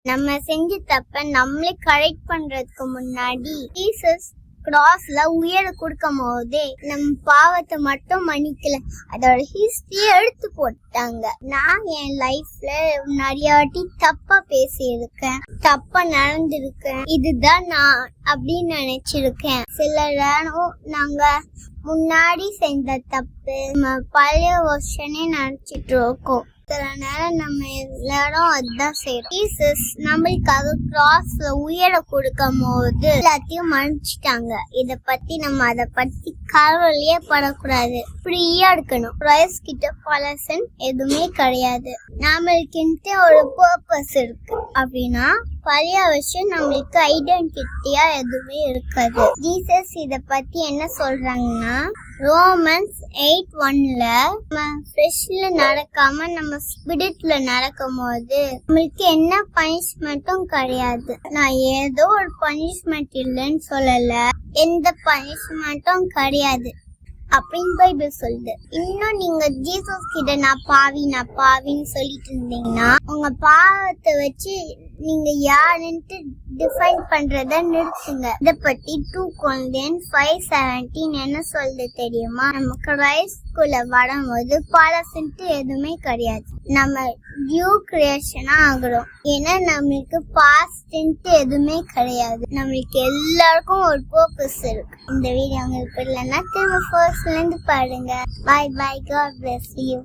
நம்ம செஞ்ச தப்ப நம்மளே கரெக்ட் பண்றதுக்கு முன்னாடி ஜீசஸ் கிராஸ்ல உயிரை கொடுக்கும் போதே நம்ம பாவத்தை மட்டும் மன்னிக்கல, அதோட ஹிஸ்டரியை எடுத்து போட்டாங்க. நான் என் லைஃப்ல நிறைய வாட்டி தப்பா பேசியிருக்கேன், தப்பா நடந்திருக்கேன், இதுதான் நான் அப்படின்னு நினைச்சிருக்கேன். சில நேரம் நாங்க முன்னாடி செஞ்ச தப்பு நம்ம பழைய வருஷனே நினைச்சிட்டு இருக்கோம். சில நேரம் நம்ம எல்லாரும் அதுதான் செய்யறோம். ஜீசஸ் நம்மளுக்காக கிராஸ்ல உயிரை கொடுக்கும் போது எல்லாத்தையும் மன்னிச்சிட்டாங்க. இத பத்தி நம்ம அதை பத்தி கவலையே படக்கூடாது, ஃப்ரீயா இருக்கணும். கிரைஸ்ட் கிட்ட பலசன் எதுவுமே கிடையாது. நம்மளுக்கு ஒரு பர்பஸ் இருக்கு அப்படின்னா பழைய விஷயம் நம்மளுக்கு ஐடென்டிட்டியா எதுவுமே இருக்காது. ஜீசஸ் இத பத்தி என்ன சொல்றாங்கன்னா, ரோமன்ஸ் 8:1 நம்ம ஃப்ளெஷ்ல நடக்காம நம்ம ஸ்பிரிட்ல நடக்கும் போது நம்மளுக்கு என்ன பனிஷ்மெண்ட்டும் கிடையாது. நான் ஏதோ ஒரு பனிஷ்மெண்ட் இல்லைன்னு சொல்லல, எந்த பனிஷ்மெண்ட்டும் கிடையாது அப்படின்னு பைபிள் சொல்லுது. இன்னும் நீங்க ஜீசஸ் கிட்ட நான் பாவின்னு சொல்லிட்டு இருந்தீங்கன்னா உங்க பாவத்தை வச்சு நீங்க யாருன்ட்டு டிஃபைன் பண்றத நிறுத்துங்க. இத பத்தி 2 Corinthians 5:17 என்ன சொல்லுது தெரியுமா? நம்ம கிரைஸ்ட்குள்ள வரும்போது பழசுன்ட்டு எதுவுமே கிடையாது, நம்ம நியூ கிரியேஷனா ஆகுறோம். ஏன்னா நம்மளுக்கு பாஸ்ட்ன்ட்டு எதுவுமே கிடையாது. நம்மளுக்கு எல்லாருக்கும் ஒரு பர்பஸ் இருக்கு. இந்த வீடியோ உங்களுக்கு இல்லைன்னா திரும்ப ஃபர்ஸ்ட்ல இருந்து பாருங்க. Bye bye, god bless you.